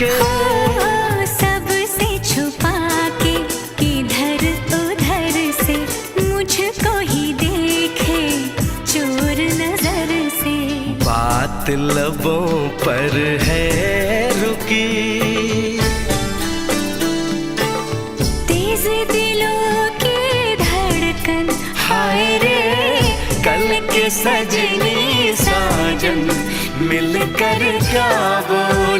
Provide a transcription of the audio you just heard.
के सबसे छुपा के किधर उधर से मुझको ही देखे चोर नजर से। बात लबों पर है रुकी, तेज दिलों की धड़कन हाय रे कल के सजनी साजन मिलकर क्या बोल